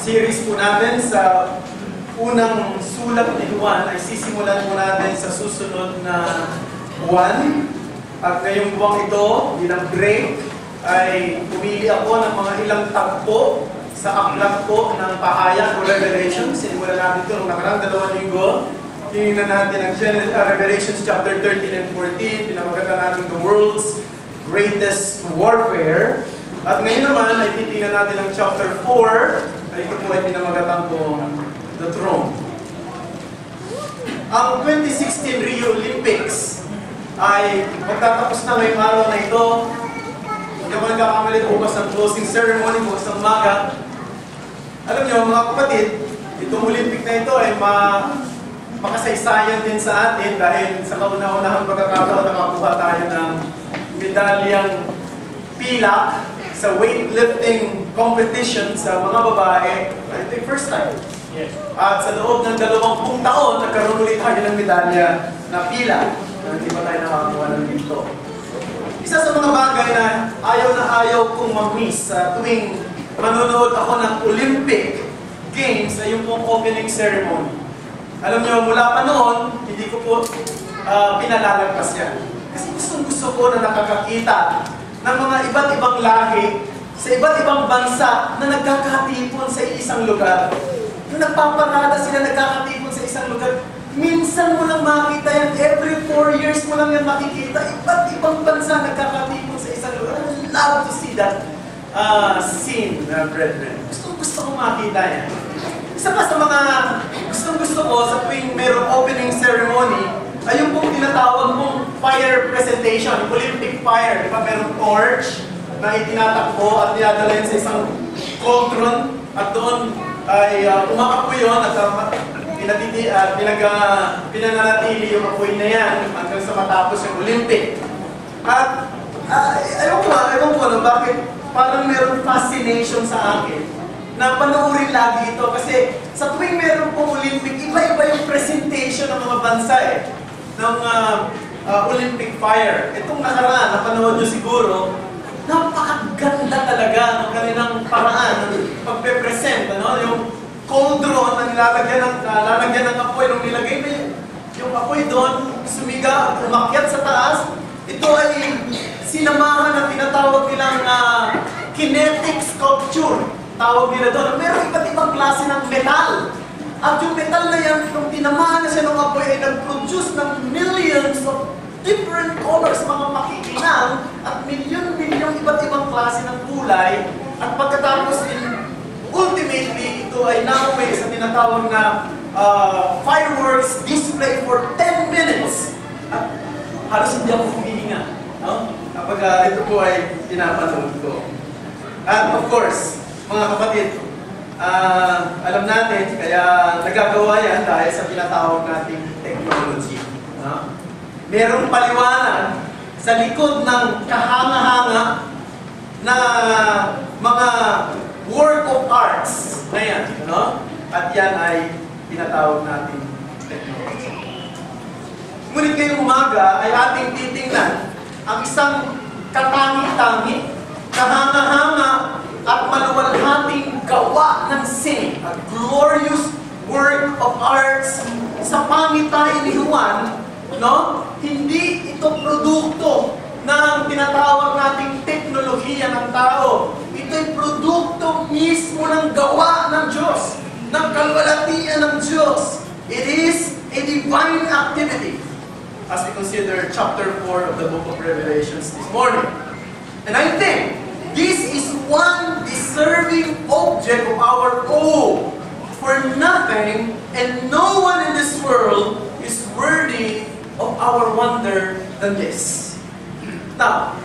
series po natin sa unang sulat ni Juan ay sisimulan po natin sa susunod na buwan. At ngayong buwang ito, bilang break, ay pumili ako ng mga ilang tagpo sa aklat po ng Pahayag o Revelation. Sinimulan natin ito noong nakarang 2 linggo. Tingnan natin ang Revelations chapter 13 and 14. Pinamagatan natin the world's greatest warfare. At ngayon naman ay titingnan natin ang chapter 4. Ay ito po ay pinamagatan po the throne. Ang 2016 Rio Olympics ay magtatapos na ngayong araw na ito. Hindi ako nagkakamali bukas ng closing ceremony, bukas ng umaga. Alam niyo mga kapatid, itong Olympic na ito ay makasaysayan din sa atin dahil sa kauna-unahang pagkakataon nakakuha tayo ng medalyang pilak sa weightlifting competition sa mga babae. Ito yung first time. Yes. At sa loob ng 20 taon, nagkaroon ulit tayo ng medalya na pilak na hindi pa tayo nakakuha ng dito. Isa sa mga bagay na ayaw kong mag-miss sa tuwing manonood ako ng Olympic Games ay yung pong opening ceremony. Alam niyo, mula pa noon, hindi ko po pinalalagpas yan. Kasi gusto ko na nakakakita ng mga iba't ibang lahi sa iba't ibang bansa na nagkakatipon sa isang lugar. Nung nagpaparada sila nagkakatipon sa isang lugar, minsan mo lang makita yan, every 4 years mo lang yan makikita, iba't ibang bansa nagkakatipon sa isang lugar. I love to see that scene, brethren. Gusto ko makita yan. Isa pa sa mga gusto ko sa tuwing mayroong opening ceremony ay yung pong tinatawag mong fire presentation, Olympic fire. Di ba mayroong torch na itinatakbo at dinadala yun sa isang cauldron at doon ay umakapoy yun at pinananatili yung apoy na yan hanggang sa matapos yung Olympic. At ewan ko no, bakit parang mayroong fascination sa akin na panoorin lagi ito kasi sa tuwing meron pong Olympic, iba-iba yung presentation ng mga bansa ng Olympic fire. Itong nakaraan, napanood nyo siguro, napakaganda talaga ng kanilang paraan ng pagpe-present. Yung cauldron na lalagyan ng apoy, nung nilagay na yung apoy doon, sumiga, umakyat sa taas. Ito ay sinamahan ng tinatawag nilang kinetic sculpture. Tawag nila doon. Meron iba't ibang klase ng metal. At yung metal na yan, nung tinamaan na siya ng apoy, ay nag-produce ng millions of different colors, mga makikinang, at milyon-milyong iba't ibang klase ng kulay. At pagkatapos ultimately, ito ay nauwi sa tinatawag na fireworks display for 10 minutes. At halos hindi ako humihinga. No? Kapag ito po ay pinapanood ko. At of course, mga kapatid, alam natin, kaya nagagawa yan dahil sa pinatawag nating technology. No? Merong paliwanag sa likod ng kahanga-hanga na mga work of arts na yan. No? At yan ay pinatawag nating technology. Ngunit ngayong umaga ay ating titingnan ang isang katangi-tangi, kahanga-hanga, at maluwalhating gawa ng sining, a glorious work of arts sa pangitain ni Juan, no? Hindi ito produkto ng tinatawag nating teknolohiya ng tao. Ito'y produkto mismo ng gawa ng Diyos, ng kalwalhatian ng Diyos. It is a divine activity as we consider chapter 4 of the book of Revelations this morning. And I think this is one deserving object of our awe, for nothing and no one in this world is worthy of our wonder than this. Now,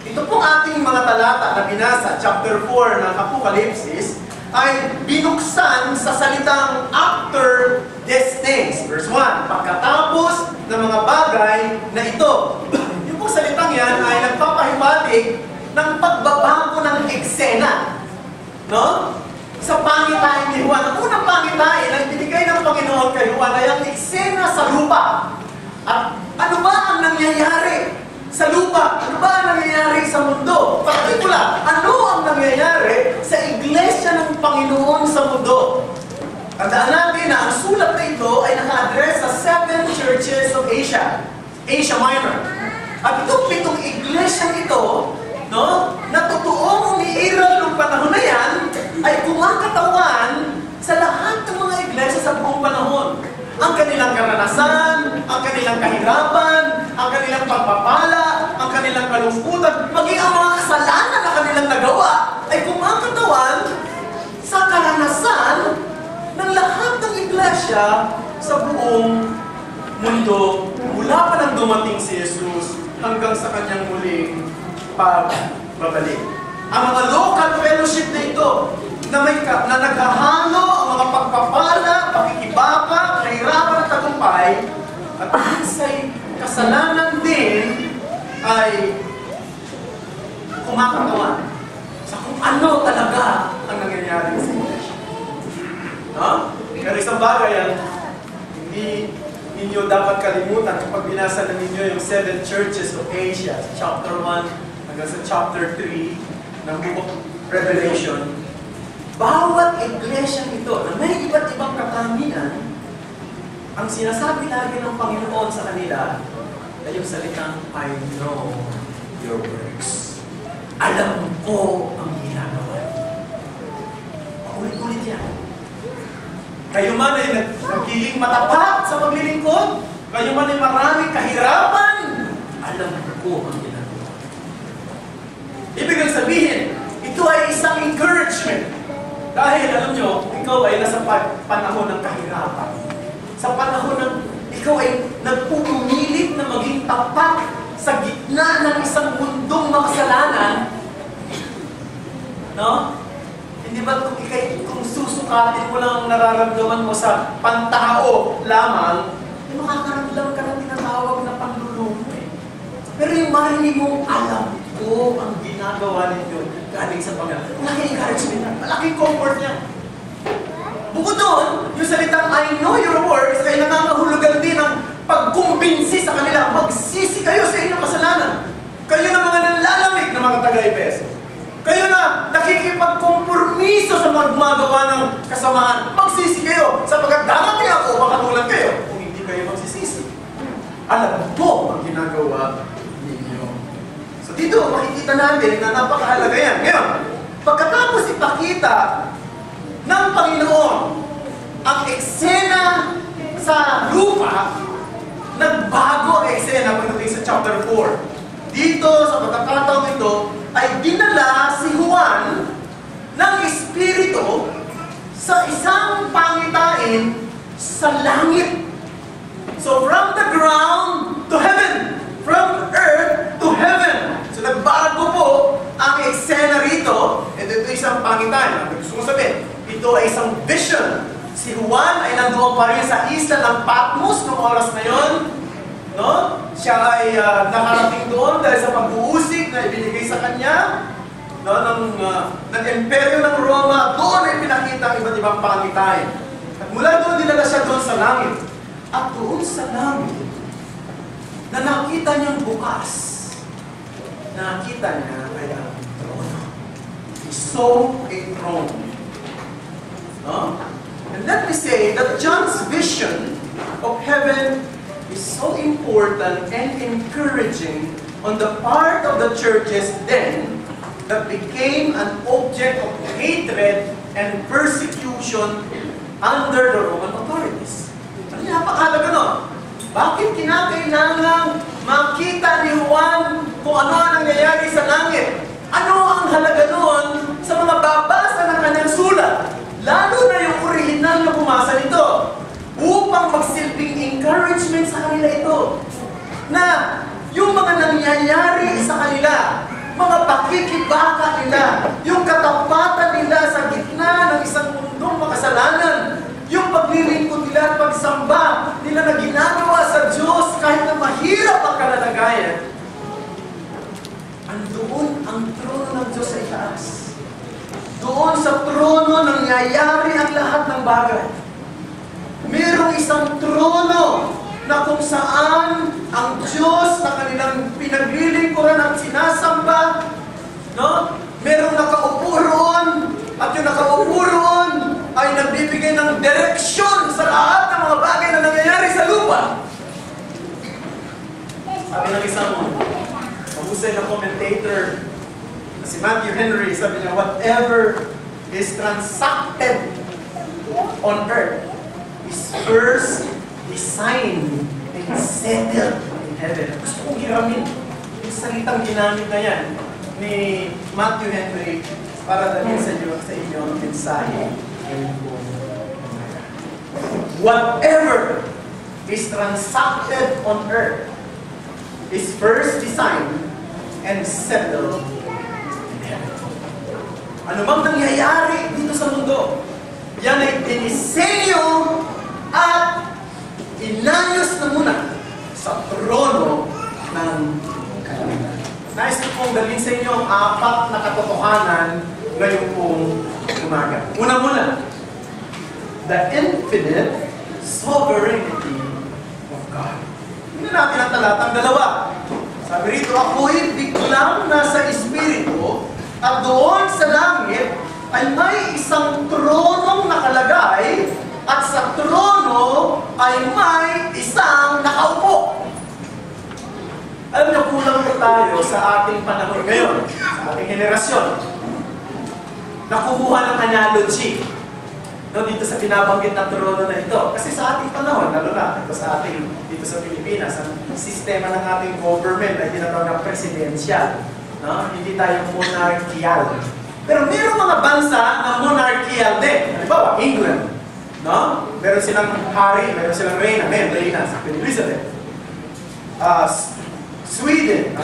ito pong ating mga talata na binasa, chapter 4 ng Apokalipsis, ay binuksan sa salitang after these things. Verse 1, pagkatapos ng mga bagay na ito. Yung pong salitang yan ay nagpapahiwatig ng pagbabago ng eksena. No? Sa pangitain ni Juan. Ang unang pangitain ang binigay ng Panginoon kay Juan ay ang eksena sa lupa. At ano ba ang nangyayari sa lupa? Ano ba ang nangyayari sa mundo? Particular, ano ang nangyayari sa iglesia ng Panginoon sa mundo? ang kanilang karanasan, ang kanilang kahirapan, ang kanilang pagpapala, ang kanilang kalungkutan, maging ang mga kasalanan na kanilang nagawa ay kumakatawan sa karanasan ng lahat ng iglesia sa buong mundo mula pa nang dumating si Jesus hanggang sa kanyang muling pagbabalik. Ang mga local fellowship na ito na naghahalo ang mga pagpapala, pakikibaka, kahirapan at tagumpay at minsay kasalanan din ay kumakatawan sa kung ano talaga ang nangyayari sa iglesia. No? Pero isang bagay yan, hindi ninyo dapat kalimutan kapag binasa na ninyo yung 7 churches of Asia, chapter 1 hanggang sa chapter 3 ng Book of Revelation. Bawat iglesia ito na may iba't ibang katangian, ang sinasabi lagi ng Panginoon sa kanila ay yung salitang, I know your works. Alam ko ang ginagawa. Ulit-ulit yan. Kayo man ay nagiging matapat sa paglilingkod, kayo man ay maraming kahirapan, alam ko ang ginagawa. Ibig sabihin, ito ay isang encouragement. Dahil, alam nyo, ikaw ay nasa panahon ng kahirapan. Sa panahon ng ikaw ay nagpupumilit na maging tapat sa gitna ng isang mundong makasalanan. No? Hindi ba kung susukatin mo lang ang nararamdaman mo sa pantao lamang, ay makakaramdam ka ng tinatawag na panlulungo eh. Pero yung marinig mong alam ko ang ginagawa ninyo galing sa Panginoon. Malaking encouragement niya. Malaking comfort niya. Bukod doon, yung salitang I know your works ay nangangahulugan din ng pagkumbinsi sa kanila. Magsisi kayo sa inyong kasalanan. Kayo na mga nanlalamig na mga taga-Efeso. Kayo na nakikipagkompromiso sa magmagawa ng kasamaan. Magsisi kayo sapagkat darating ako makatulad kayo kung hindi kayo magsisisi. Alam mo ang ginagawa ninyo. So dito, makikita natin na napakahalaga yan. Ngayon, pagkatapos ipakita ng Panginoon ang eksena sa lupa, nagbago ang eksena pagdating sa chapter 4. Dito, sa pagkakataong ito, ay dinala si Juan ng Espiritu sa isang pangitain sa langit. So from the ground to heaven, from earth to heaven. So nagbago po ang eksena rito. Ito isang pangitain. Gusto mo sabihin, ito ay isang vision. Si Juan ay nandoon pa rin sa isla ng Patmos noong oras na yon. No? Siya ay nakarating doon dahil sa pag-uusig na ibinigay sa kanya, no, ng Imperyo ng Roma. Doon ay pinakita ang iba't ibang pangitain. At mula doon dinala siya doon sa langit. At doon sa langit, na nakita niyang bukas, nakita niya ay ang trono. He saw a throne. No? And let me say that John's vision of heaven is so important and encouraging on the part of the churches then that became an object of hatred and persecution under the Roman authorities. Ano napakahalaga nun? Bakit kinakailangang makita ni Juan kung ano ang nangyayari sa langit? Ano ang halaga nun sa mga babasa ng kanyang sulat? Lalo na yung original na bumasa nito. Upang magsilbing encouragement sa kanila ito. Na yung mga nangyayari sa kanila, mga pakikibaka nila, yung katapatan nila sa gitna ng isang mundong makasalanan, yung paglilingkod nila at pagsamba nila na ginagawa sa Diyos kahit na mahirap ang kalalagayan, andoon ang trono ng Diyos sa itaas. Doon sa trono nangyayari ang lahat ng bagay. Merong isang trono na kung saan ang Diyos na kanilang pinaglilingkuran at sinasamba, no? Merong nakaupo roon, at yung nakaupo roon ay nagbibigay ng direksyon sa lahat ng mga bagay na nangyayari sa lupa. Sabi ng isang mahusay na commentator, si Matthew Henry, sabi niya, whatever is transacted on earth is first designed and settled in heaven. Gusto kong hiramin yung salitang ginamit na yan ni Matthew Henry para dalhin sa inyo ang mensahe. Whatever is transacted on earth is first designed and settled in heaven. Ano bang nangyayari dito sa mundo? Yan ay dinisenyo at inayos na muna sa trono ng kalangitan. Nais ko pong dalhin sa inyo ang 4 na katotohanan ngayon pong umaga. Una-muna, the infinite sovereignty of God. Hindi natin ang talatang 2. Sabi rito, ako'y biglang nasa espiritu at doon sa langit ay may isang tronong nakalagay at sa trono ay may isang nakaupo. Alam niyo, kulang po tayo sa ating panahon ngayon, sa ating henerasyon. Nakukuha ng analogy dito sa binabanggit na trono na ito. Kasi sa ating panahon, lalo na dito sa Pilipinas, ang sistema ng ating government ay tinatawag na presidential. No? Hindi tayo monarchical. Pero mayroong mga bansa na monarchical din. Halimbawa, England. No? Meron silang hari, meron silang reyna. Meron reyna sa Queen Elizabeth. Sweden,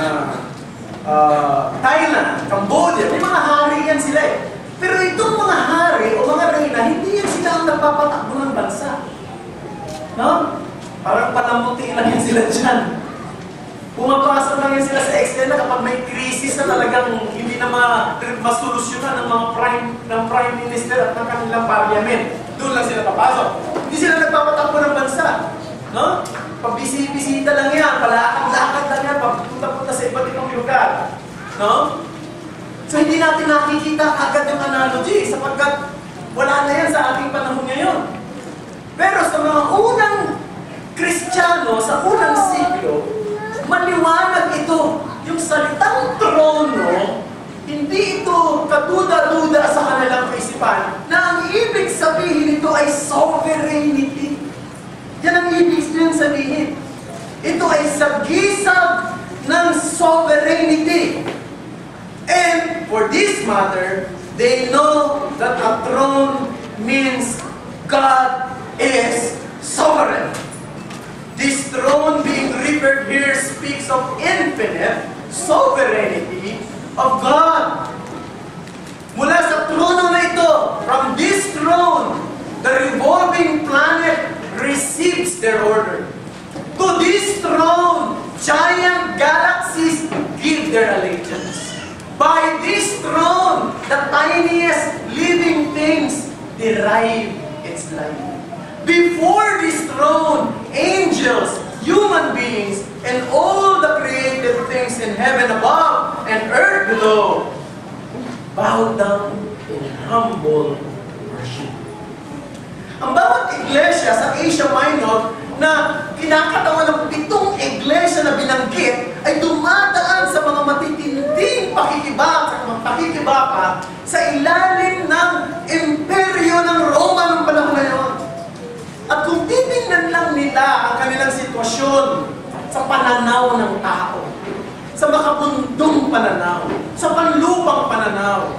Thailand, Cambodia, may mga hari yan sila eh. Pero itong mga hari o mga reyna, hindi yan sila ang nagpapatakbo ng bansa. No? Parang palamuti lang yan sila dyan. Pumapasok lang yan sila sa extent na kapag may krisis na talagang hindi na masolusyonan ng mga prime minister at ng kanilang parliament. Doon lang sila papasok. Hindi sila nagpapatakbo ng bansa. No? Pabisi-bisita lang yan, palakad-lakad lang yan, papunta-punta sa iba't ibang lugar. No? So hindi natin nakikita agad yung analogy sapagkat wala na yan sa ating panahon ngayon. Pero sa mga unang Kristiyano, sa unang siglo, maliwanag ito. Yung salitang trono, hindi ito kaduda-duda sa kanilang kaisipan na ang ibig sabihin nito ay sovereignty. Yan ang ibig sabihin. Ito ay sagisag ng sovereignty. And for this matter, they know that a throne means God is sovereign. This throne being referred here speaks of infinite sovereignty of God. Mula sa trono na ito, from this throne, the revolving planet receives their order. To this throne, giant galaxies give their allegiance. By this throne, the tiniest living things derive its life. Before this throne, angels, human beings, and all the created things in heaven above and earth below bow down in humble worship. Ang bawat iglesia sa Asia Minor na kinakatawan ng 7 iglesia na binanggit ay dumadaan sa mga matitinding pakikibaka sa ilalim ng imperyo ng Roma ng panahon na yun. At kung titingnan lang nila ang kanilang sitwasyon sa pananaw ng tao, sa makabundong pananaw, sa panlupang pananaw,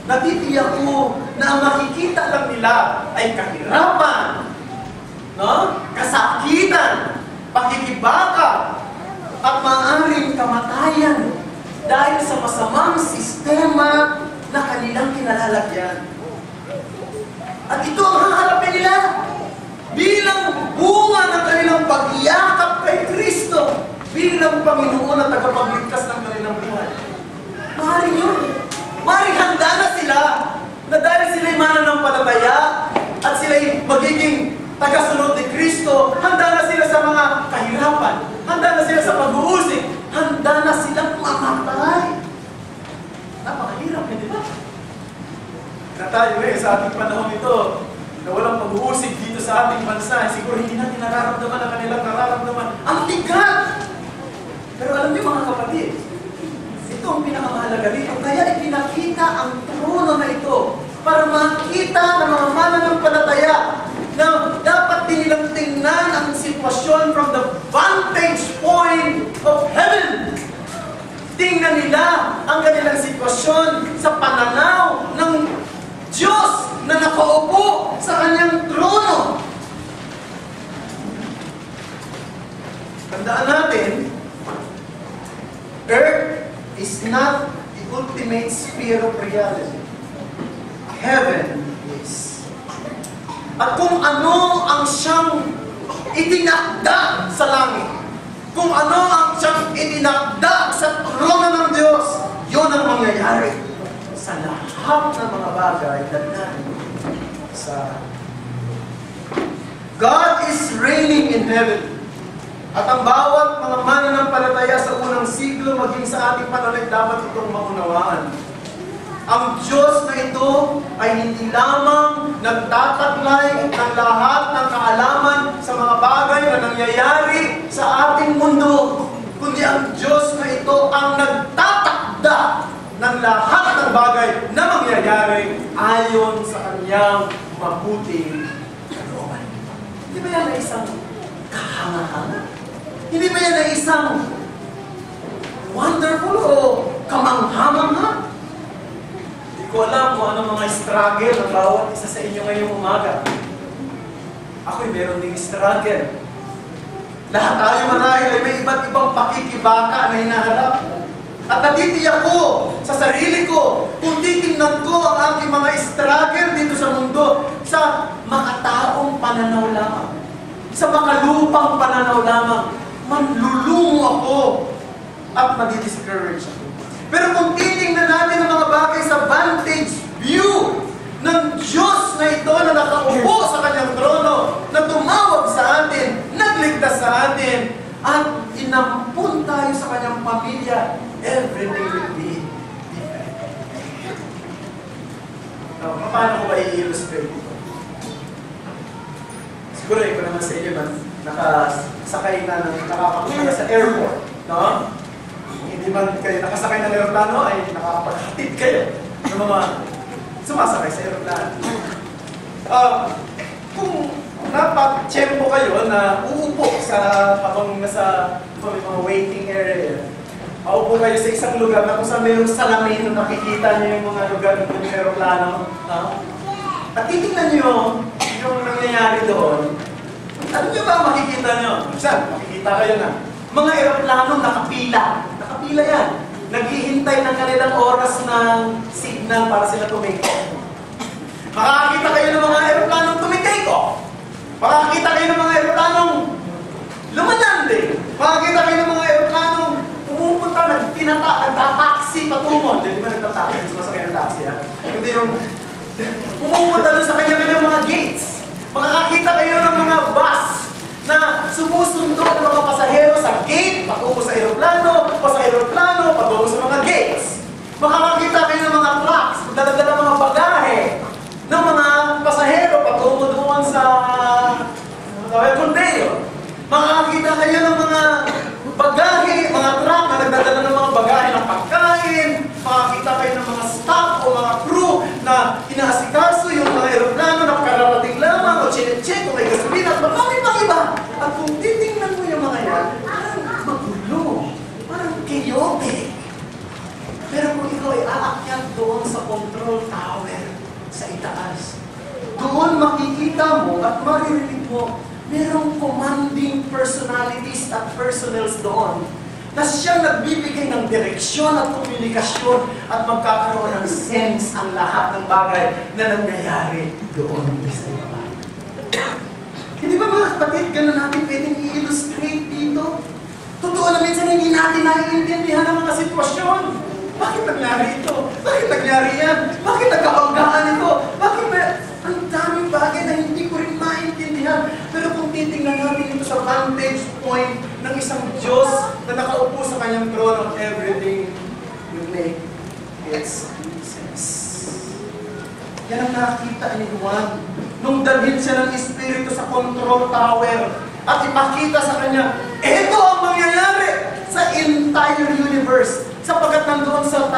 natitiyak ko na ang makikita lang nila ay kahirapan, no? Kasakitan, pakikibaka, at maaaring kamatayan dahil sa masamang sistema na kanilang kinalalagyan. At ito ang haharapin nila bilang bunga ng kanilang pagyakap kay Kristo bilang Panginoon at tagapagligtas ng kanilang buhay. Maaaring yun. Maaaring handa na sila na dahil sila'y mananampalataya at sila'y magiging tagasunod ni Kristo, handa na sila sa mga kahirapan, handa na sila sa pag-uusig, handa na silang mamatay. Napakahirap, hindi ba? Na tayo sa ating panahon ito, na walang pag-uusig dito sa ating bansa, siguro hindi natin nararamdaman ang kanilang nararamdaman. Ang bigat! Pero alam niyo mga kapatid, ito ang pinakamahalaga dito. Kaya ipinakita ang trono na ito para makita ng mga mananampalataya na dapat din nilang tingnan ang titingnan nila ang kanilang sitwasyon sa pananaw ng Diyos na nakaupo sa kanyang trono. Tandaan natin, earth is not the ultimate sphere of reality. Heaven is. At kung ano ang siyang itinakda sa langit, kung ano ang siyang itinakda sa trono ng Diyos, yun ang mangyayari sa lahat ng mga bagay na natin sa God is reigning in heaven. At ang bawat mga mananampalataya sa unang siglo maging sa ating panahon dapat itong maunawaan. Ang Diyos na ito ay hindi lamang nagtataglay ng lahat ng kaalaman sa mga bagay na nangyayari sa ating mundo, kundi ang Diyos na ito ang nagtatakda ng lahat ng bagay na mangyayari ayon sa kanyang mabuting kalooban. Hindi ba yan na isang kahanga-hanga? Hindi ba yan na isang wonderful o kamangha-mangha? Hindi ko alam kung ano mga struggle ng bawat isa sa inyo ngayong umaga. Ako'y meron ding struggle. Lahat tayo marahil ay may iba't ibang pakikibaka na hinaharap. At natitiyak ko sa sarili ko, kung titingnan ko ang aking mga struggle dito sa mundo, sa makataong pananaw lamang, sa makalupang pananaw lamang, manlulungo ako at madidiscourage ako. Pero kung titingnan natin ang mga bagay sa vantage view ng Diyos na ito na nakaupo sa kanyang trono, na tumawag sa atin, nagligtas sa atin, at inampun tayo sa kanyang pamilya, everything will be different. Paano ko ba i-illustrate ito? Siguro ko naman sa inyo man, nakasakay na nakakapunta na sa airport, no? Hindi man kayo nakasakay ng aeroplano ay nakakapaghatid kayo ng mga sumasakay sa aeroplano. Kung napag-tiyempo kayo na uupo sa habang nasa mga waiting area, maupo kayo sa isang lugar na kung saan mayroong salamin na nakikita niyo yung mga lugar ng aeroplano, no? At titingnan niyo yung nangyayari doon. Ano nyo ba makikita nyo? Saan? Makikita kayo na. Mga aeroplano nakapila. Nakapila yan. Naghihintay ng kanilang oras ng signal para sila tumiko. Makakita kayo ng mga aeroplanong tumitiko. Makakita kayo ng mga aeroplanong lumalandi. Makakita kayo ng mga aeroplanong pumupunta, nagtataksi patungo. Hindi ba nagtataksi? Sumasakay ng taxi, ha? Hindi yung pumupunta doon sa kanya-kanyang mga gates. Makakakita kayo ng mga bus na sumusundo ng mga pasahero sa gate, patungo sa aeroplano, o sa aeroplano, patungo sa mga gates. Makakakita kayo ng mga trucks, dala-dala mga bagahe ng mga pasahero patungo doon sa conveyor. Makakakita kayo ng mga bagahe, mga truck na nagdadala ng mga bagahe ng pagkain. Makakita kayo ng mga staff o mga crew na inaasikaso yung mga aeroplano na kararating lamang o check o may gasolina at maraming pang iba. At kung titingnan mo yung mga yan, parang magulo, parang chaotic. Pero kung ikaw ay aakyat doon sa control tower, sa itaas, doon makikita mo at maririnig mo, merong commanding personalities at personnels doon na siyang nagbibigay ng direksyon at komunikasyon at magkakaroon ng sense ang lahat ng bagay na nangyayari doon sa iba. Hindi ba mga kapatid, gano'n natin pwedeng i-illustrate dito? Totoo na minsan hindi natin naiintindihan ang mga sitwasyon. Bakit nangyari ito? Bakit nangyari yan? Bakit nagkabanggaan ito? Bakit na ang daming bagay na hindi ko rin maintindihan? Pero kung titingnan natin ito sa vantage point ng isang Diyos na nakaupo sa kanyang throne, everything will make its sense. Yan ang nakita ni Juan nung dalhin siya ng Espiritu sa control tower at ipakita sa kanya, ito ang mangyayari sa entire universe. Sapagkat nandoon sa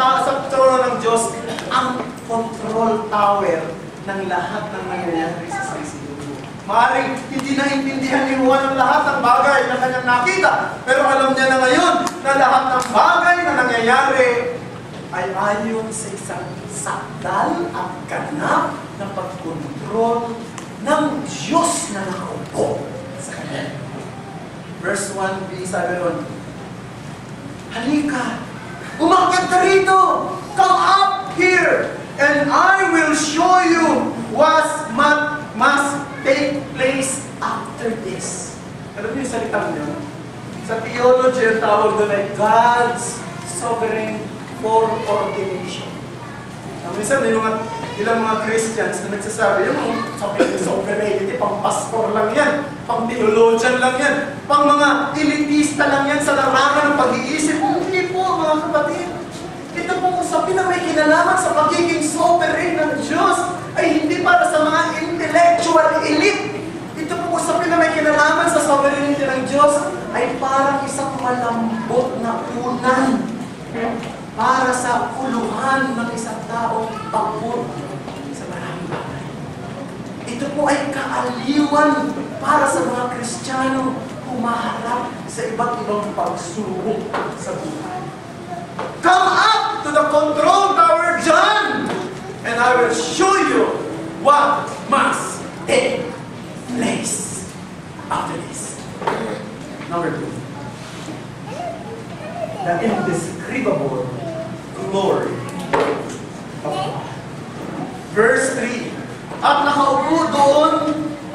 trono ng Diyos ang control tower ng lahat ng nangyayari sa sisilungo. Maaaring hindi naintindihan ni Juan ang lahat ng bagay na kanyang nakita. Pero alam niya na ngayon na lahat ng bagay na nangyayari ay ayon sa isang sakdal at ganap na pagkontrol ng Diyos na nakaupo sa kanya. Verse 1b, sabi ron, halika, umakyat ka rito, come up here, and I will show you what must take place after this. Alam niyo yung salitang niyo? Sa theology, ang tawag doon ay God's sovereign foreordination. Minsan, ilang mga Christians na nagsasabi, yung sovereignty, pang pastor lang yan, pang theologian lang yan, pang mga elitista lang yan sa larangan ng pag-iisip. Hindi po, mga kapatid. Ito pong usapin na may kinalaman sa pagiging sovereign ng Diyos ay hindi para sa mga intellectual elite. Ito pong usapin na may kinalaman sa sovereignty ng Diyos ay parang isang malambot na unan para sa uluhan ng isang taong pagpur sa maraming bagay. Ito po ay kaaliwan para sa mga Kristiyano humaharap sa iba't ibang pagsubok sa buhay. Come up to the control tower, John, and I will show you what must take place after this. Number 2. The indescribable glory of God. Verse 3. At nakaupo doon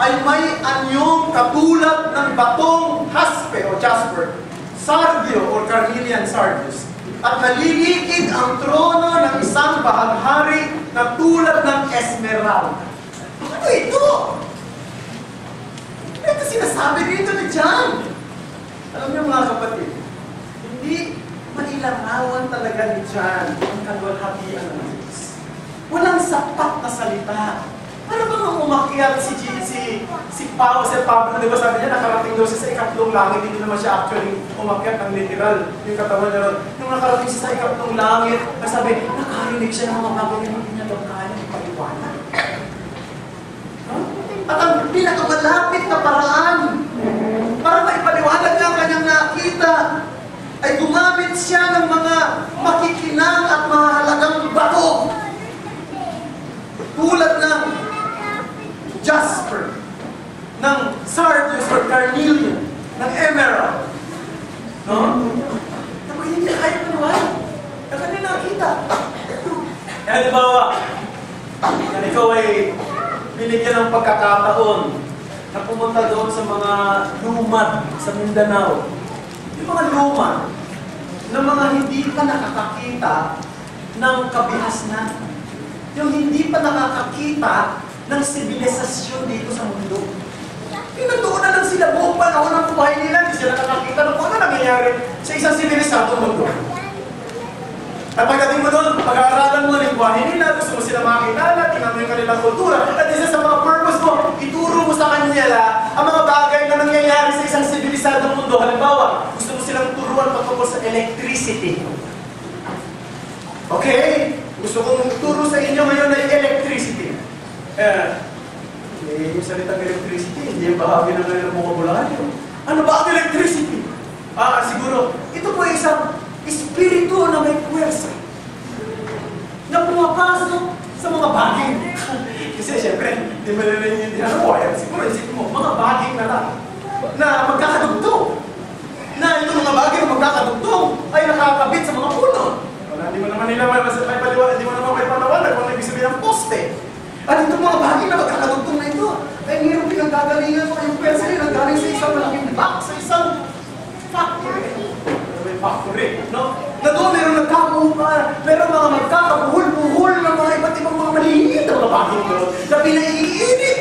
ay may anyong katulad ng batong haspe o jasper, sardio o carnelian sardius. At nalilikid ang trono ng isang bahaghari na tulad ng esmeralda. Ano ito? Ito sinasabi dito ni John. Alam niyo mga kapatid, hindi mailarawan talaga ni John ang kalwalhatian ng Diyos. Walang sapat na salita. Ano ba nung umakyat si Pablo, di ba sabi niya, nakarating daw siya sa ikatlong langit, hindi naman siya actually umakyat ng literal, yung katawan niya ron. Nung nakarating siya sa ikatlong langit, sabi, nakarinig siya ng mga bagay, hindi niya daw kaya ipaliwanag. At ang pinakamalapit na paraan para maipaliwanag niya ang kanyang nakita ay gumamit siya ng mga makikinang at mahalagang bato. Tulad ng jasper, ng sardius or carnelian, ng emerald. No? Tapos hindi niya kaya paliwanag. Ang kanya nakita. Halimbawa, na ikaw ay binigyan ng pagkakataon na pumunta doon sa mga lumad sa Mindanao. Yung mga lumad na mga hindi pa nakakakita ng kabihasnan. Yung hindi pa nakakakita ng sibilisasyon dito sa mundo. Yung nandoon na lang sila buong panahon ng buhay nila, hindi sila nakakita ng kung ano nangyayari sa isang sibilisadong mundo. At pagdating mo doon, pag-aaralan mo ng lingwahe nila, gusto mo sila makakilala, tingnan mo yung kanilang kultura, at isa sa mga purpose mo, ituro mo sa kanila ang mga bagay na nangyayari sa isang sibilisadong mundo. Halimbawa, gusto mo silang turuan patungkol sa electricity. Okay? Gusto kong turo sa inyo ngayon na electricity. Yung salitang electricity, hindi yung bahagi ng kanilang vocabulary. Ano ba ang electricity? Siguro, ito po isang espiritu na may puwersa na pumapasok sa mga baging. Kasi siyempre, hindi mo na naiintindihan ang buhay. Siguro, isipin mo, mga baging na lang na magkakadugtong. Na itong mga bagay na magkakadugtong ay nakakabit sa mga puno. Hindi mo naman nila may paliwanag, hindi mo naman may panawalag kung ibig sabihin ng poste. At itong mga bagay na magkakadugtong na ito, ay mayroong pinagkagalingan mo yung pwersa rin ang galing sa isang malaking box, sa isang factory. No? Na doon meron meron mga magkakabuhol-buhol ng mga iba't ibang mga maliliit na mga bagay doon na pinaiinit.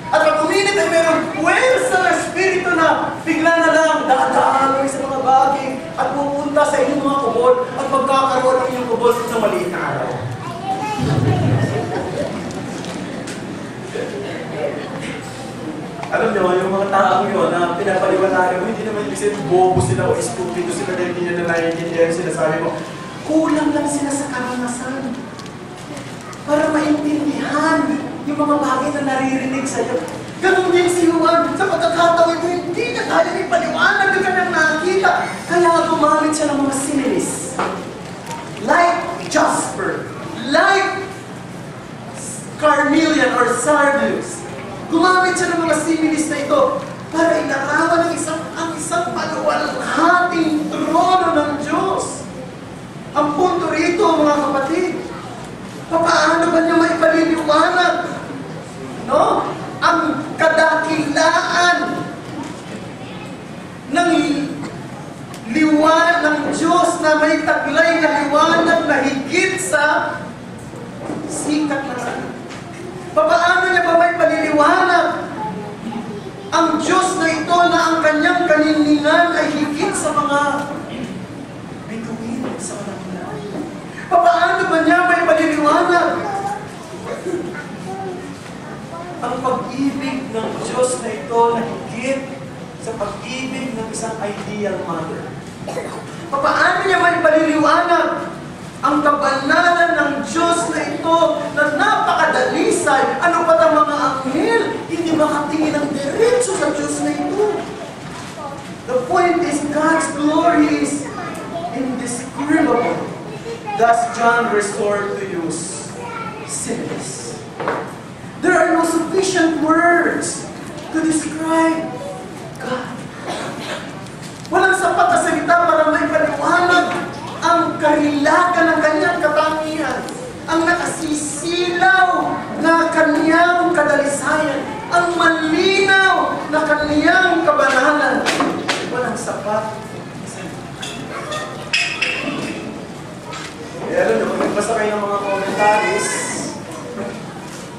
At pag uminit ay meron puwersa na espiritu na bigla na lang dadaloy sa mga bagay at pupunta sa inyong mga kubol at magkakaroon ng inyong kubol sa maliit na araw. Alam niyo, yung mga taong yun na pinapaliwanagan mo, hindi naman ibig bobo sila o stupido sila dahil hindi nila naiintindihan sila. Sabi mo, kulang lang sila sa karanasan para maintindihan yung mga bagay na naririnig sa'yo. Ganun din si Juan. Sa pagkakataon ito, hindi na tayo ipaliwanag na kanyang nakita. Kaya gumamit siya ng mga similes. Like jasper, like carnelian or sardis. Gumamit siya ng mga similes na ito para ilarawan ang isang maluwalhating trono ng Diyos. Ang punto rito, mga kapatid, paano ba niya maipaliliwanag? No? Ang kadakilaan ng liwanag ng Diyos na may taglay na liwanag na higit sa sikat ng sana. Paano niya ba may paliliwanag ang Diyos na ito na ang kanyang kaniningan ay higit sa mga bituin sa kanila? Paano ba niya may paliliwanag ang pag-ibig ng Diyos na ito na higit sa pag-ibig ng isang ideal mother? Paano niya may paliliwanag ang kabanalan ng Diyos na ito na napakadalisay? Ano pa ang mga anghel? Hindi makatingin ng diretso sa Diyos na ito. The point is, God's glory is indescribable. Thus, John restored to use similes. There are no sufficient words to describe God. Walang sapat na salita para may paliwanag ang kahilagan ng kanyang katangian, ang nakasisilaw na kanyang kadalisayan, ang malinaw na kanyang kabanalan. Walang sapat. Alam niyo, kung nagbasa kayo ng mga commentaries,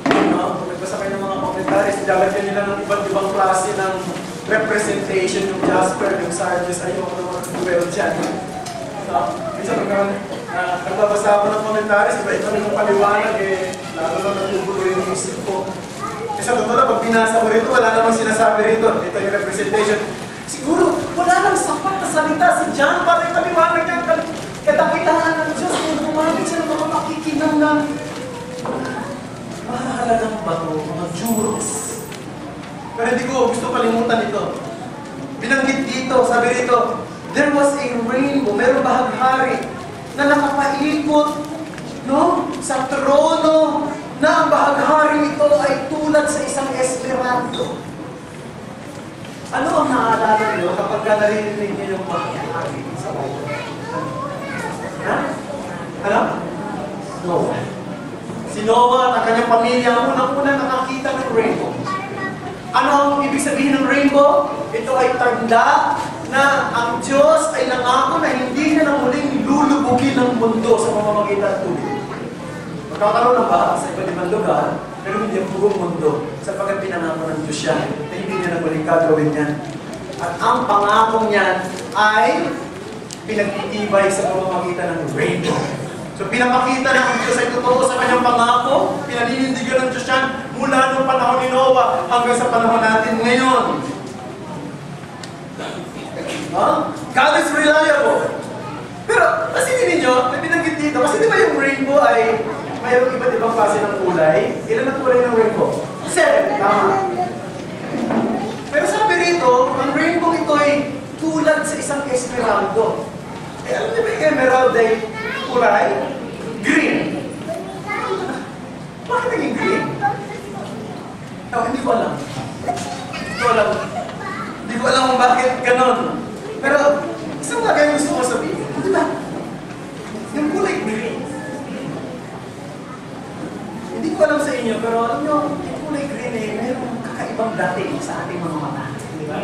kung nagbasa kayo ng mga commentaries, lalagyan nila ng iba't ibang klase ng representation, yung jasper, yung sardis, ayoko naman duel dyan. Minsan, nagbabasa ako ng commentaries, iba-iba ng paliwanag, lalo lang natugulo yung isip ko. Sa totoo lang, pag binasa mo rito, wala namang sinasabi rito. Ito yung representation. Siguro, wala nang sapat na salita si John para ipaliwanag niya ang kadakilaan ng Diyos kung gumamit siya ng mga makikinang ng mahalagang bato, mga jewels. Pero hindi ko gusto kalimutan ito. Binanggit dito, sabi rito, there was a rainbow, mayroong bahaghari na nakapaikot, no, sa trono, na ang bahaghari ito ay tulad sa isang esperanto. Ano ang naaalala niyo kapag narinig niyo yung bahaghari sa Bible? Ha? Ano? Noah. Si Noah at ang kanyang pamilya unang-una nakakita ng rainbow. Ano ang ibig sabihin ng rainbow? Ito ay tanda na ang Diyos ay nangako na hindi niya na muling lulubugin ng mundo sa pamamagitan ng tubig. Magkakaroon ng baha sa iba't ibang lugar, pero hindi ang buong mundo sapagkat pinangako ng Diyos siya na hindi niya na muling gagawin yan. At ang pangakong niyan ay pinagtitibay sa pamamagitan ng rainbow. So pinapakita na ang Diyos ay totoo sa kanyang pangako, pinaninindigan ng Diyos yan mula noong panahon ni Noah hanggang sa panahon natin ngayon. God is reliable. Pero, pasinin ninyo, may binanggit dito, kasi di ba yung rainbow ay mayroong iba't ibang klase ng kulay? Ilan ang kulay ng rainbow? 7. Tama. Pero sabi rito, ang rainbow ito ay tulad sa isang esperanto. Alam niyo ba yung emerald ay kulay? Green. Bakit naging green? Hindi ko alam. Hindi ko alam kung bakit ganon. Pero, isang bagay gusto ko sabihin. Di ba? Yung kulay green. Hindi ko alam sa inyo, pero alam nyo, yung kulay green ay mayroong kakaibang dating sa ating mga mata. Di ba?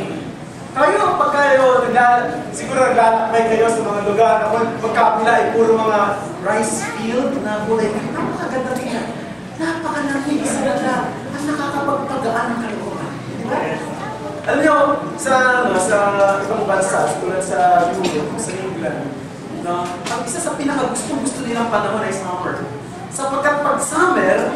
Kayo, pag kayo, siguro naglalakbay kayo sa mga lugar na magkabila ay puro mga rice field na kulay green. Napakaganda rin. Napakalamig sa ganda at nakakapagpagaan ng kalooban. Di ba? Alam nyo, sa ibang bansa, tulad sa Europe, sa England, no, ang isa sa pinakagustong-gusto nilang panahon ay summer. Sapagkat pag summer,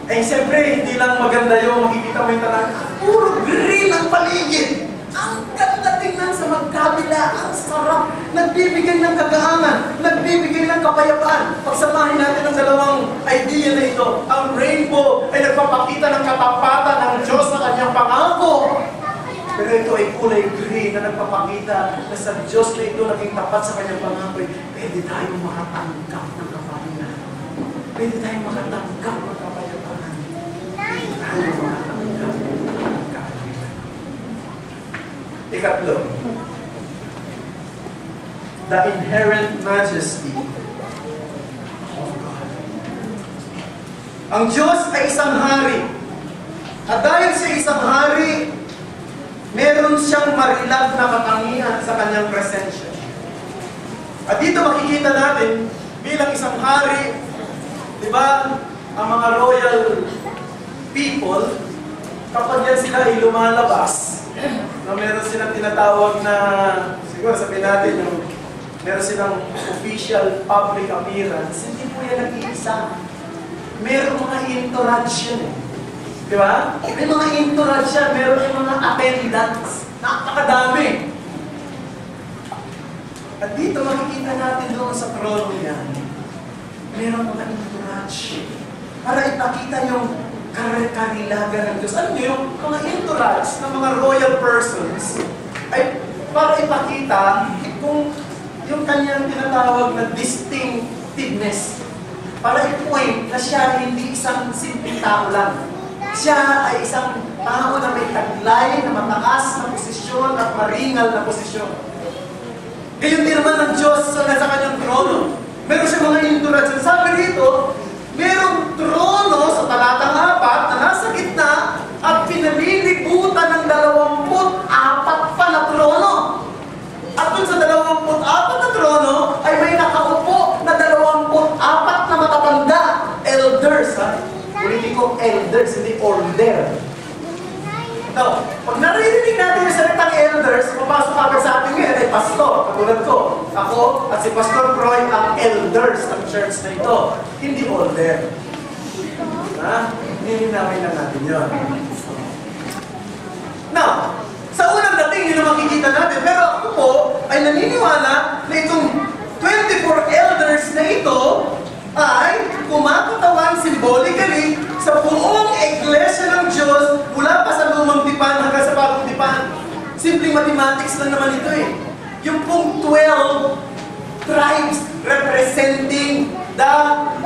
eh siyempre, hindi lang maganda yung makikita mo yung talang, puro green ang paligid. Ang ganda tingnan sa magkabila, ang sarap, nagbibigay ng kagaangan, nagbibigay ng kapayapaan. Pagsamahin natin ang dalawang idea na ito, ang rainbow ay nagpapakita ng katapatan ng Pero ito ay kulay green na nagpapakita na sa Diyos na ito naging tapat sa kanyang pangako. Pwede tayo makatanggap ng kapahingan. Pwede tayo makatanggap ng kapayapaan. Pwede tayo makatanggap ng kapahingan. Ikatlo, the inherent majesty of God. Ang Diyos ay isang hari. At dahil sa isang hari, meron siyang marilag na katangian sa kanyang presensya. At dito makikita natin, bilang isang hari, di ba, ang mga royal people, kapag yan sila ay lumalabas, na meron silang tinatawag na, siguro sabihin natin, yung meron silang official public appearance, hindi po yan nag-iisa. Meron mga entourage yan. Di ba? May mga entourage yan, meron yung mga attendants. Napakadami. At dito makikita natin doon sa trono yan, meron mga entourage. Para ipakita yung karilagan ng Diyos. Ano yung mga entourage ng mga royal persons ay para ipakita kung yung kanyang tinatawag na distinctiveness. Para i-point na siya hindi isang simpleng tao lang. Siya ay isang tao na may taglay, na mataas na posisyon at maringal na posisyon. Gayon din naman ang Diyos sa kanyang trono. Meron siya mga entourage. Sabi rito, merong trono sa talatang 4 na nasa gitna at pinalilibutan ng 24 pa na trono. At dun sa 24 na trono ay may nakaupo na 24 na matatanda. Elders, ha? Politiko elders, hindi order. Now, pag narinig natin yung salitang elders, papasok agad sa atin ngayon ay pastor, katulad ko. Ako at si Pastor Roy ang elders ng church na ito, hindi order. Ha? Nilinawin lang natin yun. Now, sa unang dating, yun ang makikita natin. Pero ako po ay naniniwala na itong 24 elders na ito ay kumakatawan symbolically sa buong iglesia ng Diyos mula pa sa lumang tipan hanggang sa bagong tipan. Simpleng mathematics lang naman ito eh. Yung pong 12 tribes representing the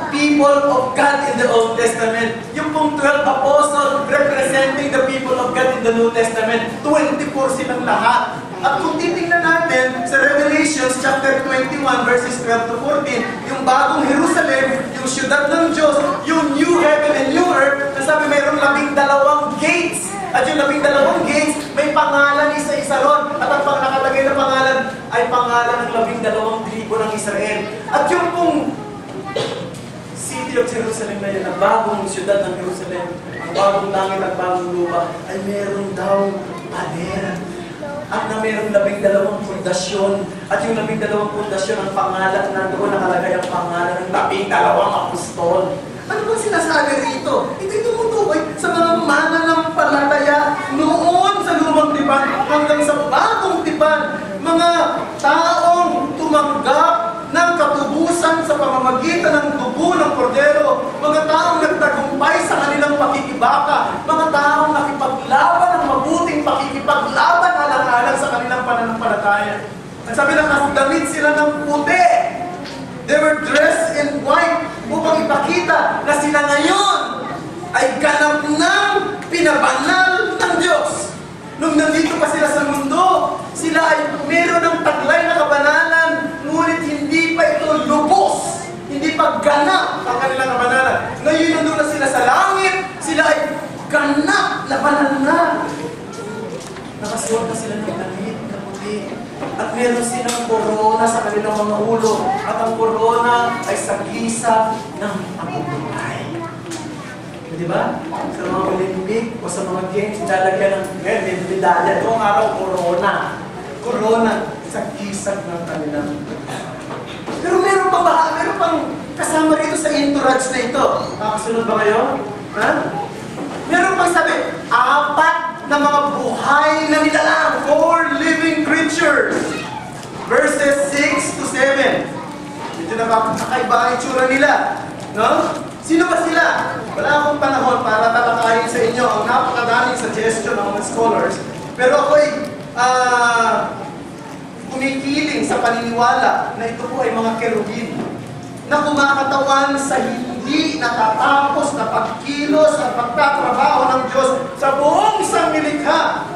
people of God in the Old Testament. Yung pong 12 apostles representing the people of God in the New Testament. 24 silang lahat. At kung titingnan natin sa Revelations chapter 21 verses 12 to 14, yung bagong Jerusalem, yung syudad ng Diyos, yung new heaven and new earth, nasabi mayroong 12 gates. At yung 12 gates, may pangalan isa-isa ron. At ang nakalagay na pangalan ay pangalan ng 12 tribo ng Israel. At yung pong City of Jerusalem na yun, ang bagong syudad ng Jerusalem, ang bagong langit at bagong lupa, ay meron daw pader. At na mayroong 12 pundasyon. At yung 12 pundasyon, ang pangalan na doon nakalagay ang pangalan ng 12 apostol. Ano bang sinasabi rito? Ito tumutukoy sa mga mananampalataya noon sa lumang tipan hanggang sa bagong tipan. Mga taong tumanggap ng katubusan sa pamamagitan ng dugo ng kordero. Mga taong nagtagumpay sa kanilang pakikibaka. Mga taong nakipaglaban ng mabuting pakikipaglaban alang-alang sa kanilang pananampalataya. At sabi na, damit sila ng puti. They were dressed in white upang ipakita na sila ngayon ay ganap ng pinabanal ng Diyos. Nung nandito pa sila sa mundo, sila ay meron ng taglay na kabanalan, ngunit hindi pa ito lubos. Hindi pa ganap ang kanilang kabanalan. Ngayon nandun na sila sa langit, sila ay ganap na banal na. Nakasuot na sila ng damit na puti. At meron silang korona sa kanilang mga ulo. At ang korona ay sagisag ng tagumpay. Di ba? Sa mga Olympic o sa mga games, lalagyan ng medalya. Noong araw, corona. Corona, sagisag ng kanilang. Pero meron pa ba? Meron pang kasama rito sa entourage na ito. Nakasunod ba kayo? Ha? Meron pang sabi, 4 na mga buhay na nilalang. 4 living creatures. Verses 6 to 7. Ito na ba kakaiba ang itsura nila? No? Sino ba sila? Wala akong panahon para talakayin sa inyo ang napakadaming suggestion ng mga scholars. Pero ako'y kumikiling sa paniniwala na ito po ay mga kerubin na kumakatawan sa hindi natatapos na pagkilos at pagtatrabaho ng Diyos sa buong sangnilikha.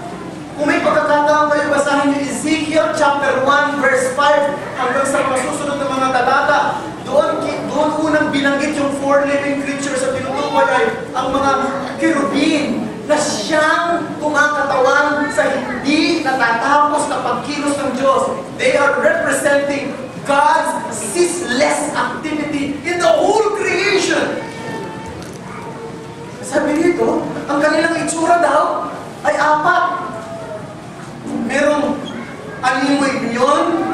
Kung may pagkakataon kayo, basahin niyo Ezekiel chapter 1 verse 5 hanggang sa mga susunod na mga talata. Doon unang binanggit yung 4 living creatures sa tinutukoy ay ang mga kerubin na siyang kumakatawan sa hindi natatapos na pagkilos ng Diyos. They are representing God's ceaseless activity in the whole creation. Sabi dito, ang kanilang itsura daw ay 4. Merong animoy milyon,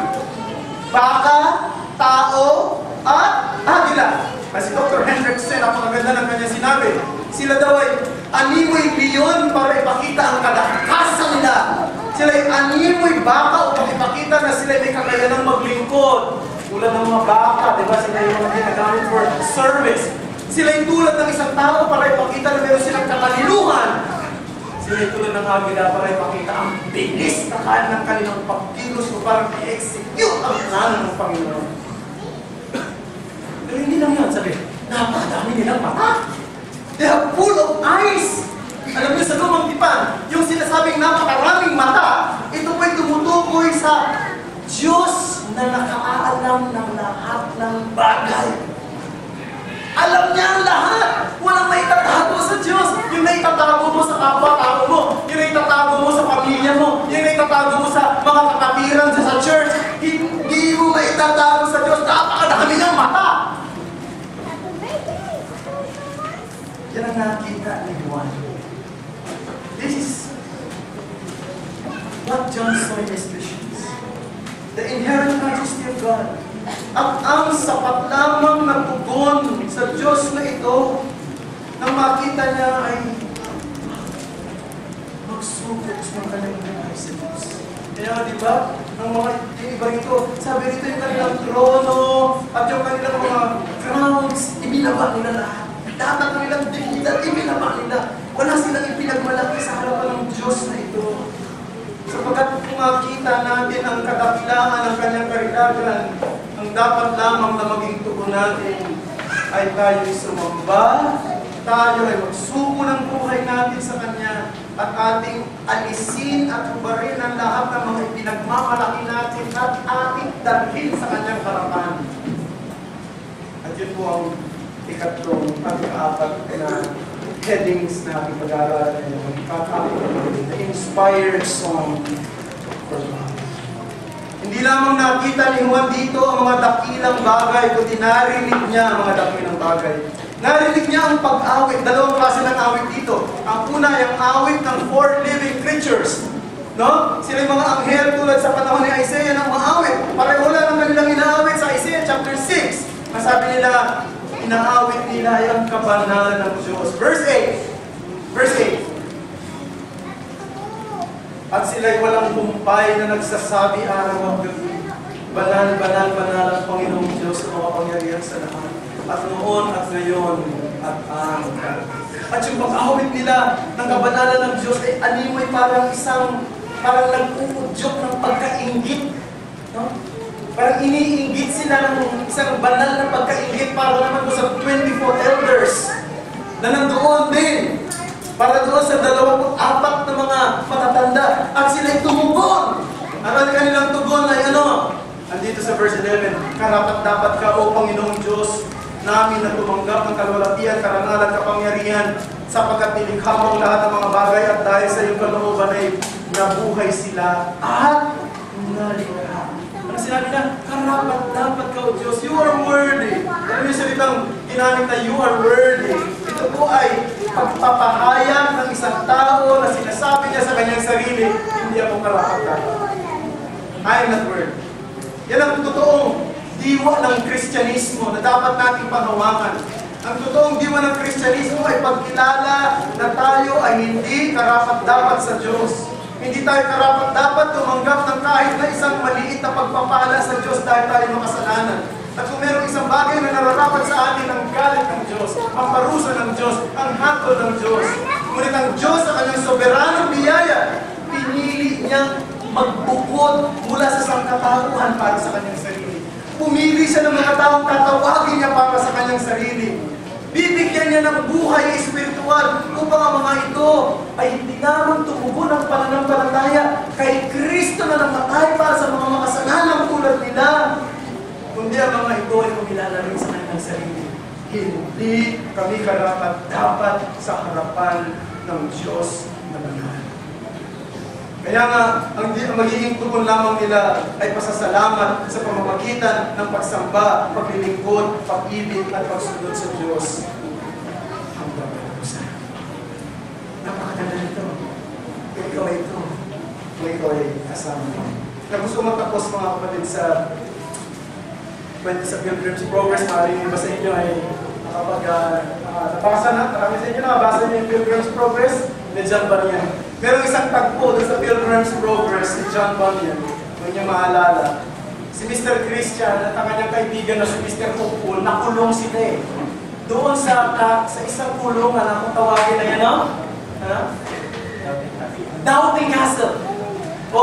baka, tao, at agila. Kasi Dr. Hendrickson, napakaganda ng kanyang sinabi, sila daw ay animoy milyon para ipakita ang kalakasan nila. Sila ay animoy baka upang ipakita na sila may kakayanang maglingkod. Tulad ng mga baka, di ba? Sila yung mga ginagamit for service. Sila ay tulad ng isang tao para ipakita na meron silang katalinuhan. Sila ay tulad ng agila para ipakita ang bilis na kaya ng kanilang pagkilos o parang i-execute ang plano ng Panginoon. Pero hindi lang yun, sabi, napakadami nilang mata. They are full of eyes. Alam niyo sa lumang tipan, yung sinasabing napakaraming mata, ito po'y tumutukoy sa Diyos na nakaalam ng lahat ng bagay. Alam niya ang lahat. Walang may tatago sa Diyos. Yung may tatago mo sa kapwa-tao mo, yung may tatago mo sa pamilya mo, yung may tatago mo sa mga kapatiran sa church, hindi mo may tatago sa Diyos. Napakadami niyang mata. Yan ang nakita ni Juan. This is what John saw in his visions. The inherent majesty of God. At ang sapat lamang na tugon sa Diyos na ito, nang makita niya ay magsugod ng kanyang buhay sa Diyos. Kaya di ba, ang mga iba rito, sabi rito yung kanilang trono at yung kanilang mga crowns, ibinaba nila lahat. Dapat ng ilang dignidad, ibinaba nila. Wala silang ipinagmalaki sa harapan ng Diyos na ito. Sapagkat kung makita natin ang kadakilaan ng kanyang karidatan, ang dapat lamang na maging tugon natin ay tayo sumamba, tayo ay magsuko ng buhay natin sa Kanya, at ating alisin at hubarin ang lahat ng mga ipinagmamalaki natin at ating dalhin sa Kanyang harapan. At yun po ang ikatlong at ikaapat na headings na ating pag-aaralan ngayon. The inspired song for God. Hindi lamang nakita ni Juan dito ang mga dakilang bagay, kundi narinig niya ang mga dakilang bagay. Narinig niya ang pag-awit. Dalawang klase ng awit dito. Ang una ay ang awit ng 4 living creatures. No? Sila yung mga anghel tulad sa panahon ni Isaiah ng maawit. Pareho lang ang kanilang inaawit sa Isaiah chapter 6. Masabi nila, inaawit nila ay ang kabanalan ng Diyos. Verse 8. Verse 8. At sila'y walang humpay na nagsasabi araw at gabi, banal, banal, banal ang Panginoong Diyos na makapangyarihan sa lahat. At noon at ngayon at at yung pag-awit nila ng kabanalan ng Diyos ay animoy parang nag-uudyok ng pagkainggit. No? Parang iniinggit sila ng isang banal na pagkainggit para naman po sa 24 elders na nandoon din. Para doon sa 24 na mga matatanda. At sila'y tumugon. At ang kanilang tugon ay ano? Andito sa verse 11, karapat-dapat ka, O Panginoong Diyos, namin na tumanggap ng kalwalatian, karangalan, kapangyarihan, sapagkat nilikha mo ang lahat ng mga bagay at dahil sa iyong kalooban ay nabuhay sila at nalikha. Ano sinabi na? Karapat-dapat ka, O Diyos, you are worthy. Ano yung salitang ginamit na you are worthy? Ito po ay pagpapahayag ng isang tao na sinasabi niya sa kanyang sarili, hindi ako karapat-dapat. I am not worthy. Yan ang totoong diwa ng Kristyanismo na dapat nating panghawakan. Ang totoong diwa ng Kristyanismo ay pagkilala na tayo ay hindi karapat-dapat sa Diyos. Hindi tayo karapat-dapat tumanggap ng kahit na isang maliit na pagpapala sa Diyos dahil tayo makasalanan. At kung mayroong isang bagay na nararapat sa atin ang galit ng Diyos, ang parusa ng Diyos, ang hatol ng Diyos. Ngunit ang Diyos sa kanyang soberanong biyaya, pinili niyang magbukod mula sa sangkatauhan para sa kanyang sarili. Pumili siya ng mga taong tatawagin niya para sa kanyang sarili. Bibigyan niya ng buhay espiritual upang ang mga ito ay hindi lamang tumugon ng pananampalataya kay Kristo na namatay para sa mga makasalanang tulad nila, kundi ang mga ito ay kumilala rin sa kanyang sarili. Hindi kami karapat-dapat sa harapan ng Diyos na banal. Kaya nga, ang magiging tugon lamang nila ay pasasalamat sa pamamagitan ng pagsamba, paglilingkod, pag-ibig at pagsunod sa Diyos. Ang babalagusan. Napakaganda nito. Kung ikaw ay ito, kung ikaw ay kasama mo. Kaya gusto matapos mga kapatid sa kwento sa Pilgrim's Progress. Maaaring iba sa inyo ay nabasa na. Marami sa inyo nakabasa niyo yung Pilgrim's Progress ni John Bunyan. Merong isang tagpo doon sa Pilgrim's Progress ni John Bunyan. Kung niyo maalala, si Mr. Christian at ang kanyang kaibigan na si Mr. Hopeful, nakulong sila eh. Doon sa isang kulungan na kung tawagin na yan, no? Doubting Castle. O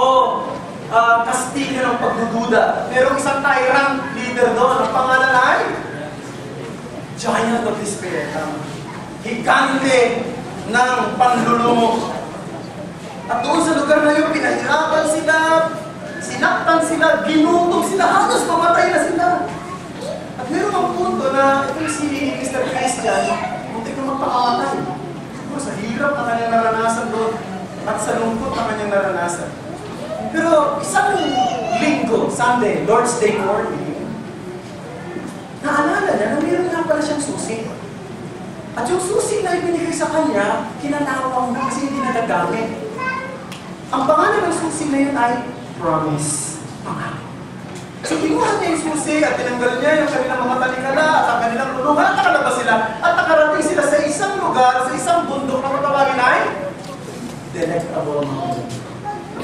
kastigo ng pagdududa. Merong isang tyrant leader doon. Ang pangalan ay Giant of Despair. Higante ng panlulunok. At doon sa lugar na yun, pinahirapan sila, sinaktan sila, ginutong sila, halos mamatay na sila. At meron ang punto na itong si Mr. Christian, muntik na magpakamatay. Pero sa hirap na kanyang naranasan doon, at sa lungkot na kanyang naranasan. Pero isang linggo, Sunday, Lord's Day morning, naalala niya na meron nga pala siyang susi. At yung susi na ibinigay sa kanya, kinatawang na kasi hindi nagagamit. Ang pangalan ng susi na yun ay Promise. So kinuha niya yung susi at tinanggal niya yung kanilang mga talikala at ang kanilang tulungan at nakalabas sila at nakarating sila sa isang lugar, sa isang bundok na matawagin ay Delectable Mountain.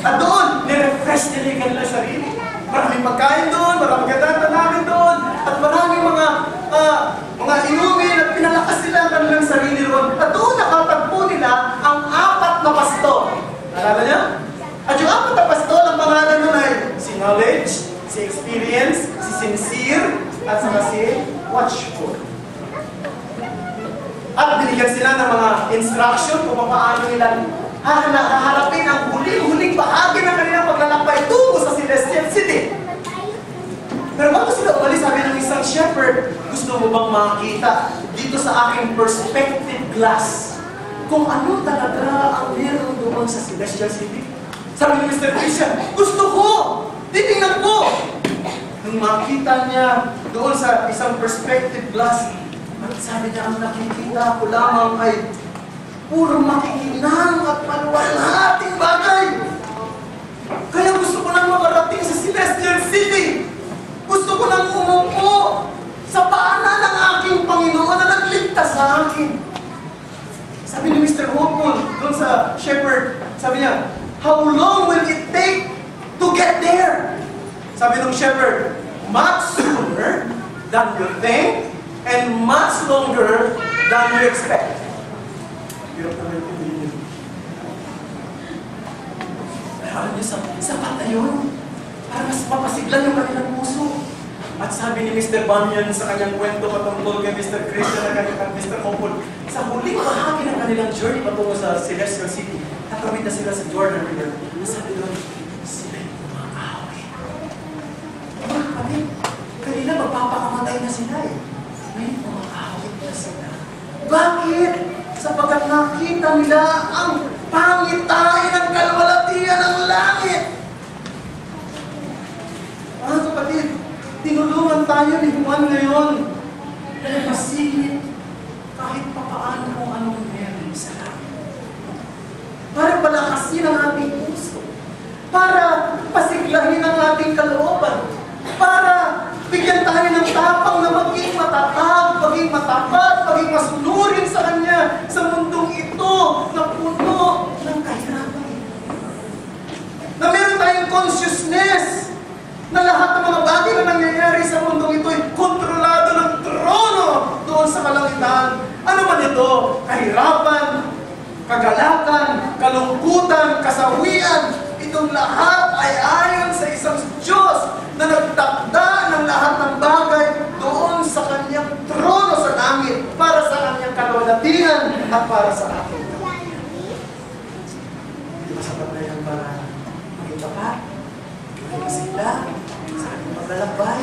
At doon, nirefresh nila yung kanilang sarili. Maraming pagkain doon, maraming katantanawin doon, at maraming mga inumin at pinalakas nila ang kanilang sarili doon. At doon nakatagpo nila ang 4 na pasto. Nalala niya? At yung 4 na pasto, ang pangalan nun ay si Knowledge, si Experience, si Sincere, at saka si Watchful. At binigyan sila ng mga instruction kung paano nila haharapin ang huling bahagi ng kanilang paglalakbay tungo sa Celestial City. Pero bago sila umalis, sabi ng isang shepherd, gusto mo bang makita dito sa aking perspective glass kung ano talaga ang meron doon sa Celestial City? Sabi ni Mr. Christian, gusto ko! Titingnan ko! Nung makita niya doon sa isang perspective glass, at sabi niya, ang nakikita ko lamang ay puro makikinang at maluwalhating bagay. Kaya gusto ko nang makarating sa Celestial City. Gusto ko nang umupo sa paanan ng aking Panginoon na nagligtas sa akin. Sabi ni Mr. Hopeful doon sa shepherd, sabi niya, how long will it take to get there? Sabi ng shepherd, much sooner than you think and much longer than you expect. Hirap naman yung pinili. Pero alam niyo, sapat na yun. Para mas mapasiglan yung kanilang puso. At sabi ni Mr. Bunyan sa kanyang kwento patungkol kay Mr. Christian at Mr. Hopeful, sa huling bahagi ng kanilang journey patungo sa Celestial City, nakawid na sila sa Jordan River. Sabi doon, sila yung umaawit. Mga kapatid, kanina magpapakamatay na sila eh. Ngayon umaawit na sila. Bakit? Sapagkat nakita nila ang pangitain ng kalwalatian ng langit. Mga kapatid, tinulungan tayo ni Juan ngayon na masigit kahit papaano kung anong meron sa langit. Para palakasin ang ating puso. Para pasiglahin ang ating kalooban. Para bigyan tayo ng tapang na maging matatag, maging matapat, maging masunurin sa Kanya sa mundong ito na puno ng kahirapan. Na meron tayong consciousness na lahat ng mga bagay na nangyayari sa mundong ito ay kontrolado ng trono doon sa kalangitan. Ano man ito? Kahirapan, kagalakan, kalungkutan, kasawian. Ito itong lahat ay ayon sa isang Diyos na nagtakda ng lahat ng bagay doon sa kanyang trono sa langit para sa kanyang kalwalatian at para sa akin. Hindi ba sapat na yan para maging tapat, maging masigla, sa ating maglalakbay?